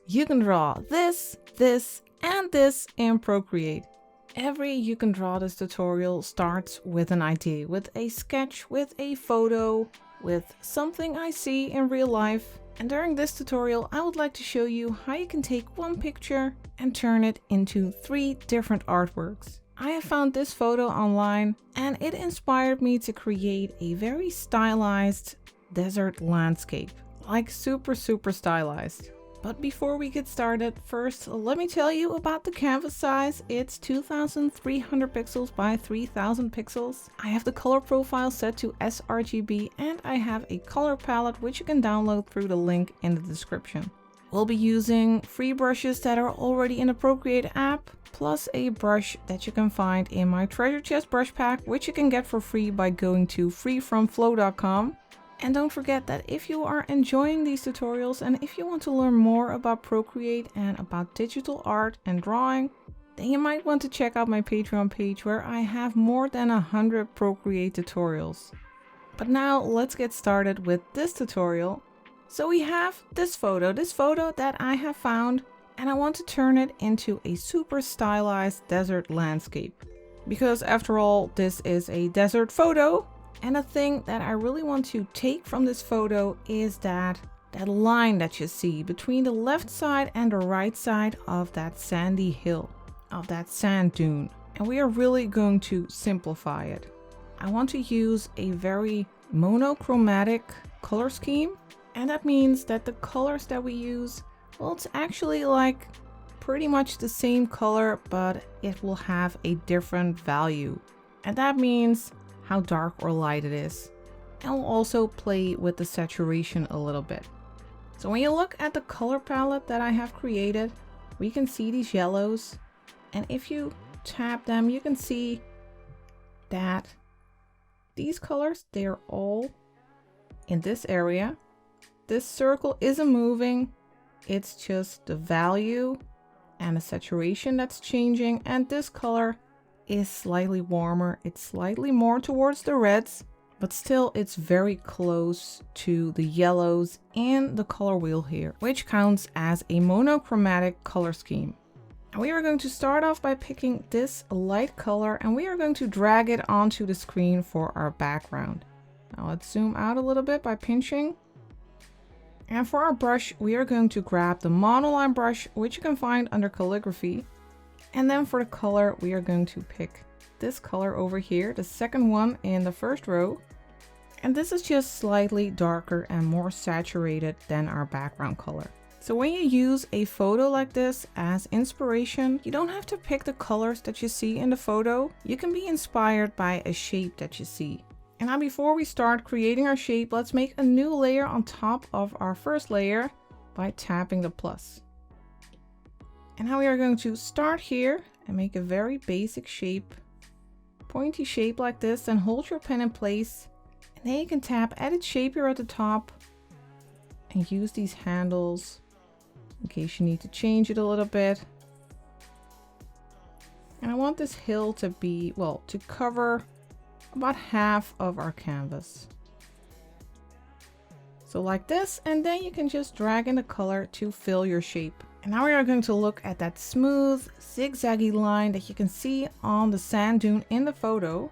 You can draw this, this, and this in Procreate. Every You Can Draw This tutorial starts with an idea, with a sketch, with a photo, with something I see in real life. And during this tutorial, I would like to show you how you can take one picture and turn it into 3 different artworks. I have found this photo online and it inspired me to create a very stylized desert landscape, like super stylized. But before we get started, first let me tell you about the canvas size. It's 2300 pixels by 3000 pixels. I have the color profile set to sRGB and I have a color palette which you can download through the link in the description. We'll be using free brushes that are already in the Procreate app, plus a brush that you can find in my treasure chest brush pack, which you can get for free by going to freefromflow.com. And don't forget that if you are enjoying these tutorials and if you want to learn more about Procreate and about digital art and drawing, then you might want to check out my Patreon page where I have more than 100 Procreate tutorials. But now let's get started with this tutorial. So we have this photo that I have found, and I want to turn it into a super stylized desert landscape. Because after all, this is a desert photo. And a thing that I really want to take from this photo is that line that you see between the left side and the right side of that sandy hill, of that sand dune. And we are really going to simplify it. I want to use a very monochromatic color scheme. And that means that the colors that we use, well, it's actually like pretty much the same color, but it will have a different value. And that means how dark or light it is. And we'll also play with the saturation a little bit. So when you look at the color palette that I have created, we can see these yellows. And if you tap them, you can see that these colors, they are all in this area. This circle isn't moving. It's just the value and the saturation that's changing. And this color is slightly warmer. It's slightly more towards the reds, but still it's very close to the yellows and the color wheel here, which counts as a monochromatic color scheme. And we are going to start off by picking this light color and we are going to drag it onto the screen for our background. Now let's zoom out a little bit by pinching. And for our brush, we are going to grab the monoline brush, which you can find under calligraphy. And then for the color, we are going to pick this color over here, the second one in the first row. And this is just slightly darker and more saturated than our background color. So when you use a photo like this as inspiration, you don't have to pick the colors that you see in the photo. You can be inspired by a shape that you see. And now before we start creating our shape, let's make a new layer on top of our first layer by tapping the plus. And now we are going to start here and make a very basic shape, pointy shape like this, and hold your pen in place. And then you can tap edit shape here at the top and use these handles in case you need to change it a little bit. And I want this hill to be, well, to cover about half of our canvas. So like this, and then you can just drag in the color to fill your shape. And now we are going to look at that smooth, zigzaggy line that you can see on the sand dune in the photo.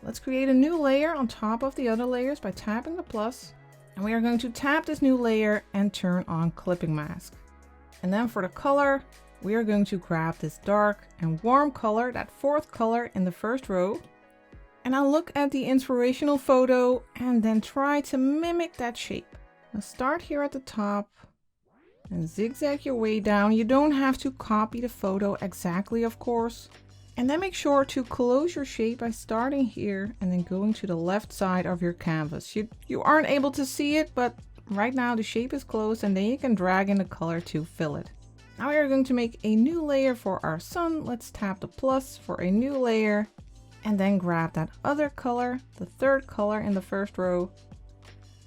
Let's create a new layer on top of the other layers by tapping the plus. And we are going to tap this new layer and turn on clipping mask. And then for the color, we are going to grab this dark and warm color, that fourth color in the first row. And I'll look at the inspirational photo and then try to mimic that shape. Now start here at the top and zigzag your way down. You don't have to copy the photo exactly, of course. And then make sure to close your shape by starting here and then going to the left side of your canvas. You aren't able to see it, but right now the shape is closed, and then you can drag in the color to fill it. Now we are going to make a new layer for our sun. Let's tap the plus for a new layer and then grab that other color, the third color in the first row.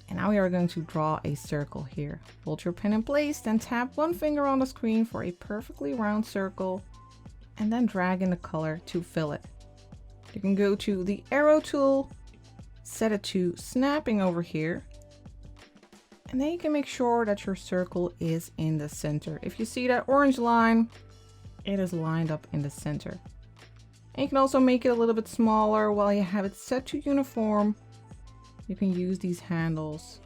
And now we are going to draw a circle here. Hold your pen in place, then tap one finger on the screen for a perfectly round circle, and then drag in the color to fill it. You can go to the arrow tool, set it to snapping over here, And then you can make sure that your circle is in the center. If you see that orange line, it is lined up in the center. And you can also make it a little bit smaller while you have it set to uniform. You can use these handles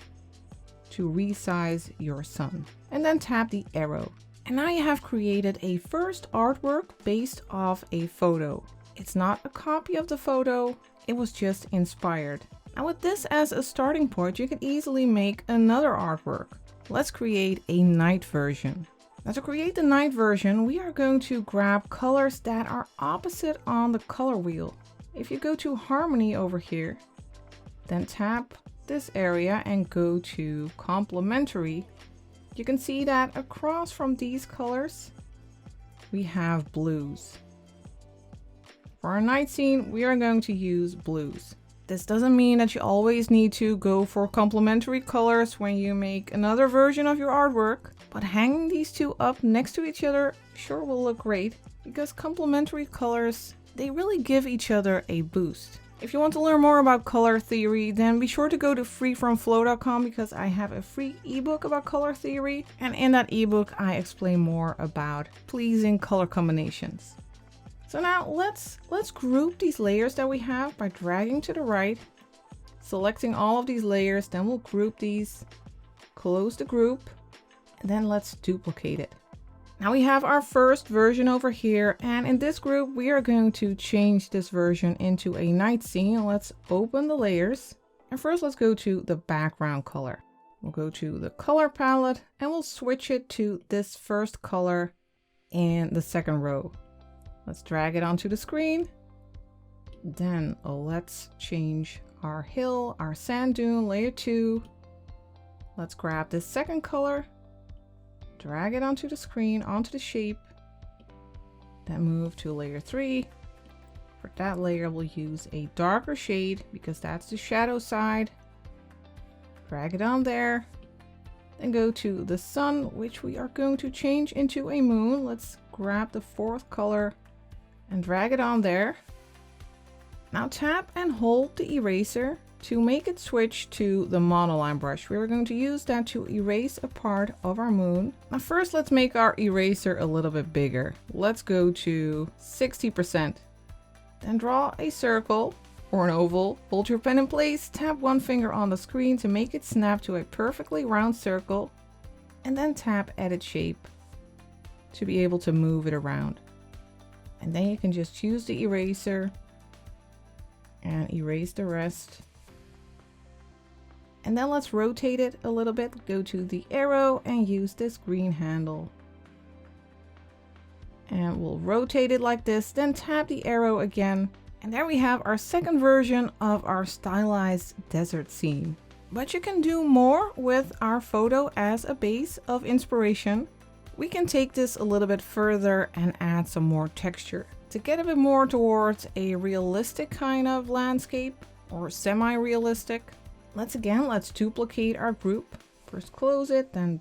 to resize your sun. And then tap the arrow. And now you have created a first artwork based off a photo. It's not a copy of the photo, it was just inspired. Now with this as a starting point, you can easily make another artwork. Let's create a night version. Now to create the night version, we are going to grab colors that are opposite on the color wheel. If you go to harmony over here, then tap this area and go to complementary. You can see that across from these colors, we have blues. For our night scene, we are going to use blues. This doesn't mean that you always need to go for complementary colors when you make another version of your artwork, but hanging these two up next to each other sure will look great because complementary colors, they really give each other a boost. If you want to learn more about color theory, then be sure to go to freefromflow.com because I have a free ebook about color theory. And in that ebook, I explain more about pleasing color combinations. So now let's group these layers that we have by dragging to the right, selecting all of these layers, then we'll group these, close the group, and then let's duplicate it. Now we have our first version over here, and in this group we are going to change this version into a night scene. Let's open the layers, and first let's go to the background color. We'll go to the color palette and we'll switch it to this first color in the second row. Let's drag it onto the screen. Then let's change our hill, our sand dune, layer 2. Let's grab this second color, drag it onto the screen, onto the shape, then move to layer 3. For that layer, we'll use a darker shade because that's the shadow side. Drag it on there, then go to the sun, which we are going to change into a moon. Let's grab the fourth color and drag it on there. Now tap and hold the eraser to make it switch to the monoline brush. We're going to use that to erase a part of our moon. Now first, let's make our eraser a little bit bigger. Let's go to 60%. Then draw a circle or an oval. Hold your pen in place, tap one finger on the screen to make it snap to a perfectly round circle, and then tap edit shape to be able to move it around. And then you can just use the eraser and erase the rest. And then let's rotate it a little bit. Go to the arrow and use this green handle. And we'll rotate it like this, then tap the arrow again. And there we have our second version of our stylized desert scene. But you can do more with our photo as a base of inspiration. We can take this a little bit further and add some more texture to get a bit more towards a realistic kind of landscape or semi-realistic. Let's duplicate our group. First close it, then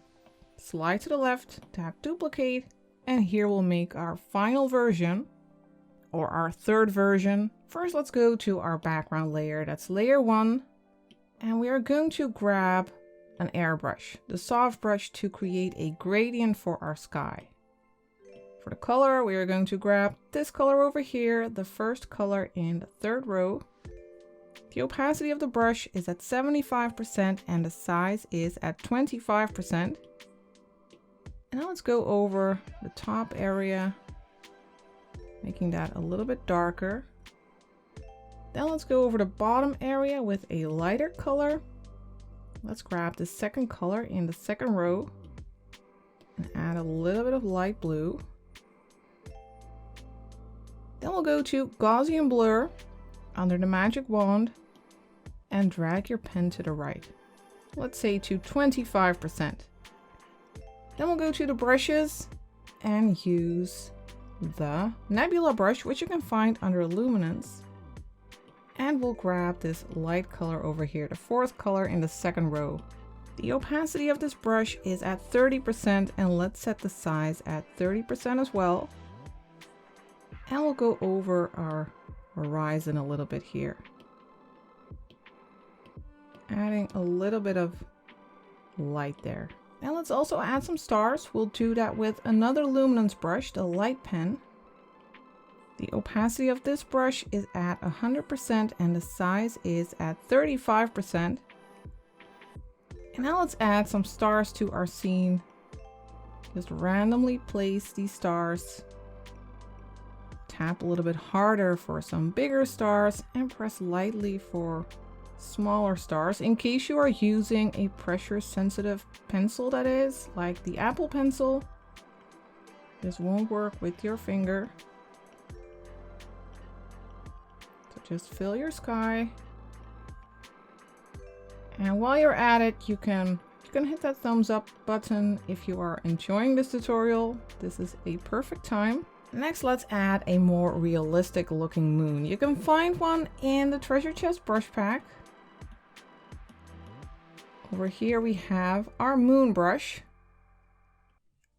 slide to the left, tap duplicate, and here we'll make our final version or our third version. First, let's go to our background layer. That's layer 1. And we are going to grab an airbrush, the soft brush, to create a gradient for our sky. For the color, we are going to grab this color over here, the first color in the third row. The opacity of the brush is at 75% and the size is at 25%. And now let's go over the top area, making that a little bit darker. Then let's go over the bottom area with a lighter color. Let's grab the second color in the second row and add a little bit of light blue. Then we'll go to Gaussian blur under the magic wand and drag your pen to the right. Let's say to 25%. Then we'll go to the brushes and use the nebula brush, which you can find under luminance. And we'll grab this light color over here, the fourth color in the second row. The opacity of this brush is at 30%, and let's set the size at 30% as well. And we'll go over our horizon a little bit here, adding a little bit of light there. Now let's also add some stars. We'll do that with another luminance brush, the light pen. The opacity of this brush is at 100% and the size is at 35%. And now let's add some stars to our scene. Just randomly place these stars. Tap a little bit harder for some bigger stars and press lightly for smaller stars. In case you are using a pressure sensitive pencil, that is, like the Apple pencil, this won't work with your finger. So just fill your sky. And while you're at it, you can hit that thumbs up button if you are enjoying this tutorial. This is a perfect time. Next, let's add a more realistic looking moon. You can find one in the treasure chest brush pack. Over here we have our moon brush.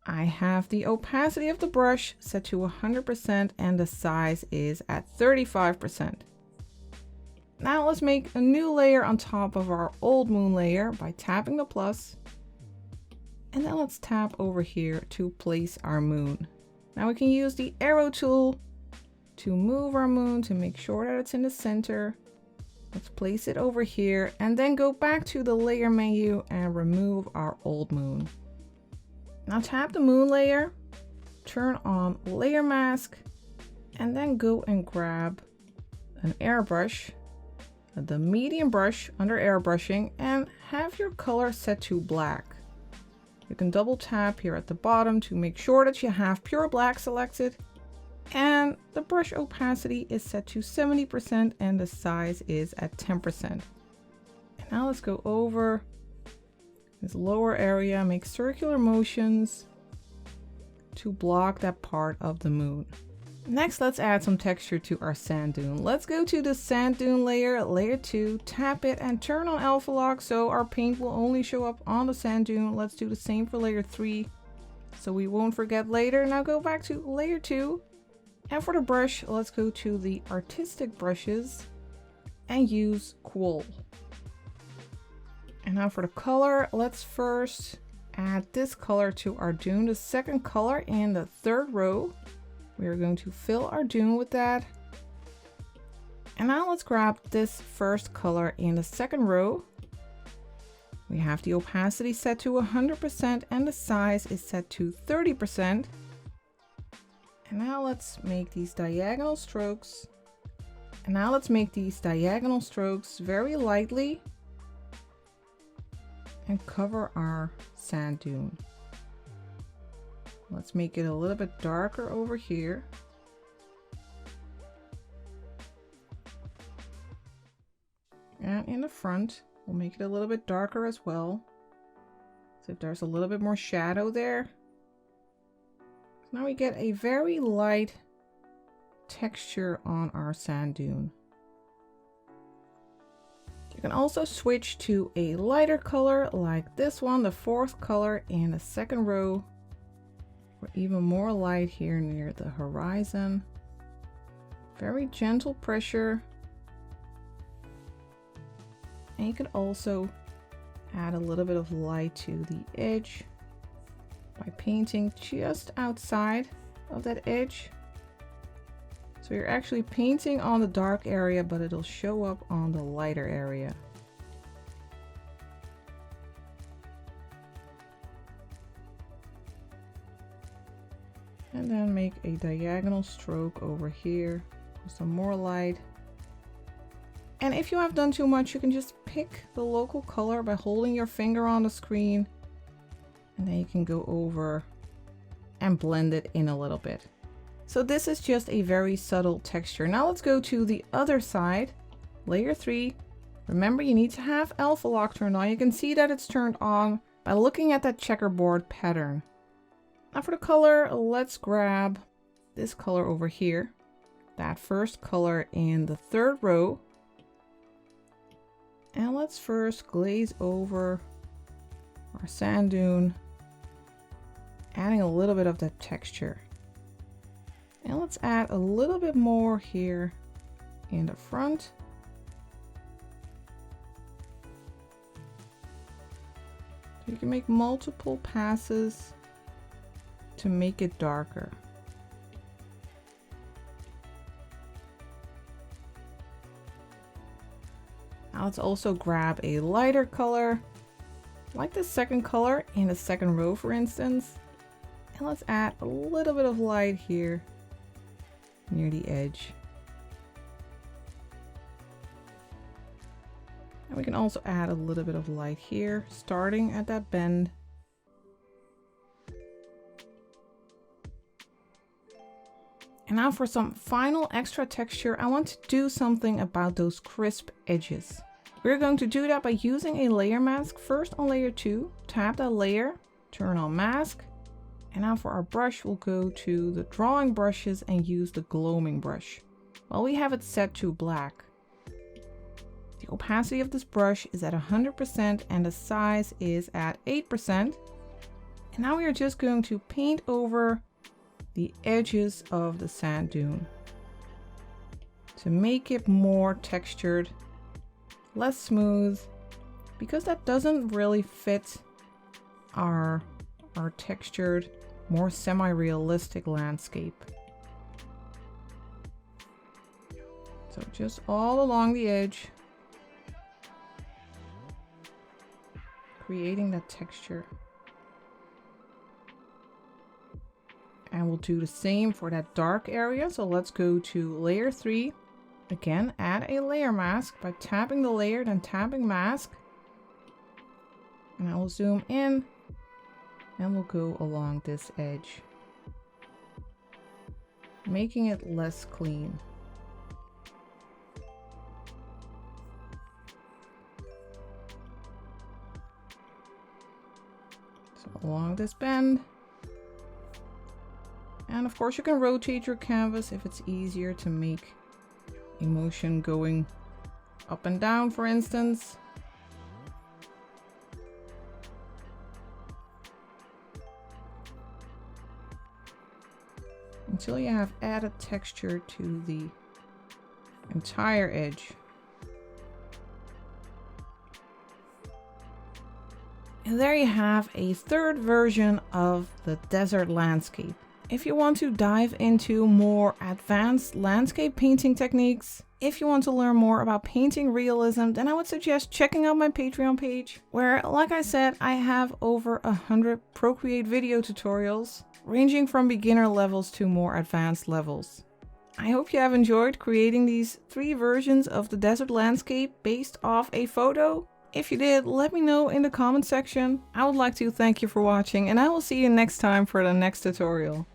I have the opacity of the brush set to 100% and the size is at 35%. Now let's make a new layer on top of our old moon layer by tapping the plus. And then let's tap over here to place our moon. Now we can use the arrow tool to move our moon to make sure that it's in the center. Let's place it over here and then go back to the layer menu and remove our old moon. Now tap the moon layer, turn on layer mask, and then go and grab an airbrush, the medium brush under airbrushing, and have your color set to black. You can double tap here at the bottom to make sure that you have pure black selected. And the brush opacity is set to 70% and the size is at 10%. And now let's go over this lower area, make circular motions to block that part of the moon. Next, let's add some texture to our sand dune. Let's go to the sand dune layer, layer 2, tap it and turn on alpha lock so our paint will only show up on the sand dune. Let's do the same for layer 3 so we won't forget later. Now go back to layer 2. And for the brush, let's go to the artistic brushes and use Quoll. And now for the color, let's first add this color to our dune, the second color in the third row. We are going to fill our dune with that. And now let's grab this first color in the second row. We have the opacity set to 100% and the size is set to 30%. And now let's make these diagonal strokes. And now let's make these diagonal strokes very lightly and cover our sand dune. Let's make it a little bit darker over here. And in the front, we'll make it a little bit darker as well. So if there's a little bit more shadow there. Now we get a very light texture on our sand dune. You can also switch to a lighter color like this one, the fourth color in the second row, or even more light here near the horizon. Very gentle pressure. And you can also add a little bit of light to the edge by painting just outside of that edge. So you're actually painting on the dark area, but it'll show up on the lighter area. And then make a diagonal stroke over here for some more light. And if you have done too much, you can just pick the local color by holding your finger on the screen. And then you can go over and blend it in a little bit. So this is just a very subtle texture. Now let's go to the other side, layer 3. Remember, you need to have alpha lock turned on. You can see that it's turned on by looking at that checkerboard pattern. Now for the color, let's grab this color over here, that first color in the third row. And let's first glaze over our sand dune, adding a little bit of that texture. And let's add a little bit more here in the front. So you you can make multiple passes to make it darker. Now let's also grab a lighter color, like the second color in the second row for instance. And let's add a little bit of light here near the edge. And we can also add a little bit of light here, starting at that bend. And now for some final extra texture, I want to do something about those crisp edges. We're going to do that by using a layer mask. First on layer 2, tap that layer, turn on mask. And now for our brush, we'll go to the drawing brushes and use the gloaming brush. Well, we have it set to black. The opacity of this brush is at 100% and the size is at 8%. And now we are just going to paint over the edges of the sand dune to make it more textured, less smooth, because that doesn't really fit our textured, more semi-realistic landscape. So just all along the edge, creating that texture. And we'll do the same for that dark area. So let's go to layer 3. Again, add a layer mask by tapping the layer, then tapping mask. And I will zoom in and we'll go along this edge, making it less clean. So along this bend. And of course you can rotate your canvas if it's easier to make a motion going up and down, for instance. Until you have added texture to the entire edge. And there you have a third version of the desert landscape. If you want to dive into more advanced landscape painting techniques, if you want to learn more about painting realism, then I would suggest checking out my Patreon page, where, like I said, I have over 100 Procreate video tutorials, ranging from beginner levels to more advanced levels. I hope you have enjoyed creating these 3 versions of the desert landscape based off a photo. If you did, let me know in the comment section. I would like to thank you for watching, and I will see you next time for the next tutorial.